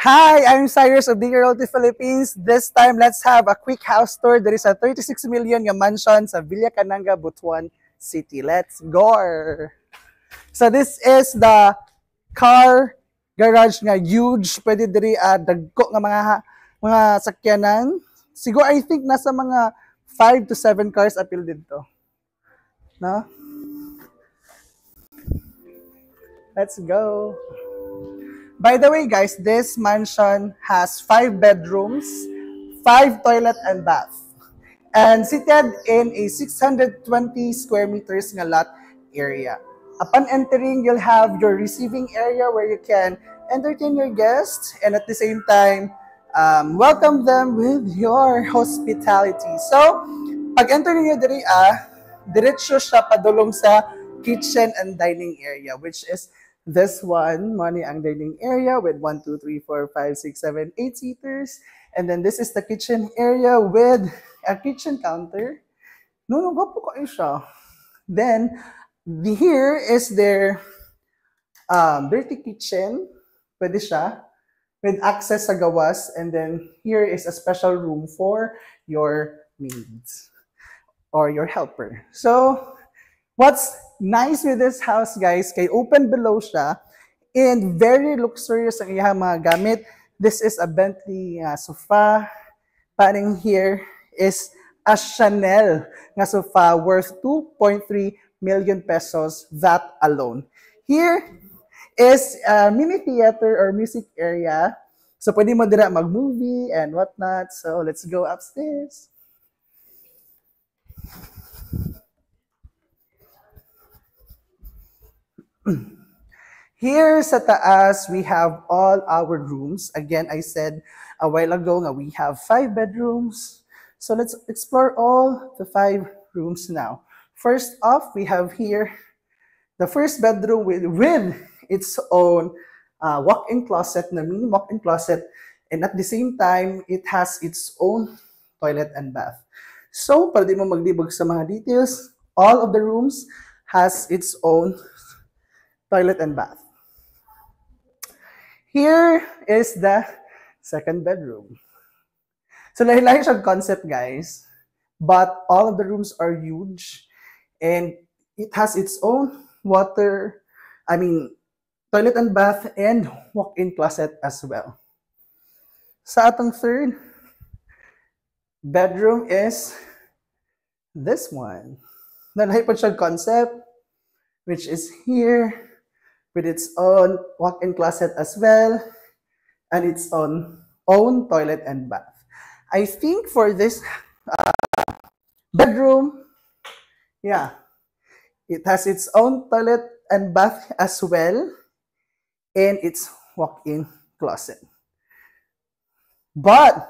Hi, I'm Cyrus of Big Realty Philippines. This time, let's have a quick house tour. There is a 36 million nga mansion sa Villa Cananga, Butuan City. Let's go! So this is the car garage nga huge. Pwede diri dagko nga mga sakyanan. Siguro I think nasa mga 5 to 7 cars apil dito. No? Let's go. By the way, guys, this mansion has 5 bedrooms, 5 toilet and bath, and seated in a 620 square meters nga lot area. Upon entering, you'll have your receiving area where you can entertain your guests and at the same time, welcome them with your hospitality. So, pag enter niyo diri diretso siya padulong sa kitchen and dining area, which is this one, money ang dining area with 1, 2, 3, 4, 5, 6, 7, 8 seaters. And then this is the kitchen area with a kitchen counter. No, gapo kayo siya. Then, here is their dirty kitchen. Pwede siya. With access sa gawas. And then, here is a special room for your maids or your helper. So, what's nice with this house, guys, kay open below siya and very luxurious ang iyang mga gamit. This is a Bentley sofa. Paring here is a Chanel nga sofa worth 2.3 million pesos, that alone. Here is a mini theater or music area. So pwede mo dira mag-movie and whatnot. So let's go upstairs. Here sa taas, we have all our rooms. Again, I said a while ago that we have 5 bedrooms. So let's explore all the 5 rooms now. First off, we have here the first bedroom with its own walk-in closet, na mini walk-in closet. And at the same time, it has its own toilet and bath. So, para di mo maglibog sa mga details, all of the rooms has its own toilet and bath. Here is the second bedroom. So lahi-lahi siyang concept, guys, but all of the rooms are huge and it has its own toilet and bath and walk-in closet as well. Sa atong third bedroom is this one. Lahi pa siyang concept, which is here, with its own walk-in closet as well, and its own toilet and bath. I think for this bedroom, yeah, it has its own toilet and bath as well, and its walk-in closet. But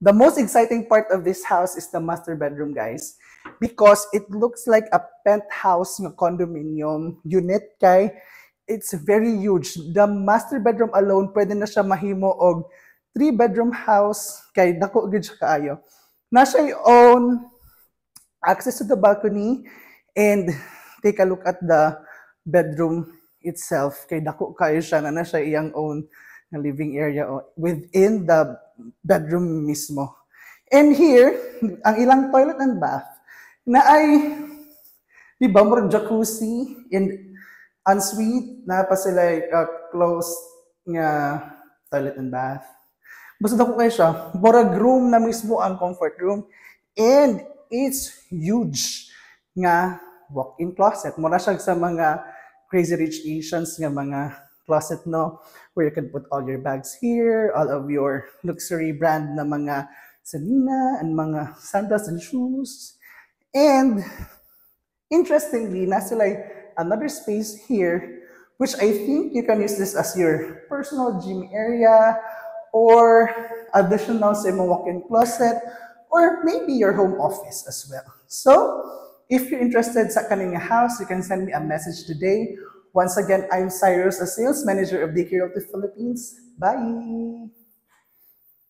the most exciting part of this house is the master bedroom, guys, because it looks like a penthouse ng condominium unit kay it's very huge. The master bedroom alone, pwede na siya mahimo og 3-bedroom house kay dako gid siya kaayo. Na siya own access to the balcony and take a look at the bedroom itself kay dako kaayo siya na siya iyang own living area within the bedroom mismo. And here, ang ilang toilet and bath na ay di ba murag jacuzzi and ensuite, na pa sila closed nga toilet and bath. Basta dako kayo siya. Murag room na mismo ang comfort room. And it's huge nga walk-in closet. Mura siya sa mga Crazy Rich Asians nga mga closet, no? Where you can put all your bags here, all of your luxury brand na mga sanina and mga sandals and shoes. And interestingly, nasa like another space here, which I think you can use this as your personal gym area or additional sa imong walk-in closet or maybe your home office as well. So, if you're interested sa kaning house, you can send me a message today. Once again, I'm Cyrus, a sales manager of DK Realty Philippines. Bye!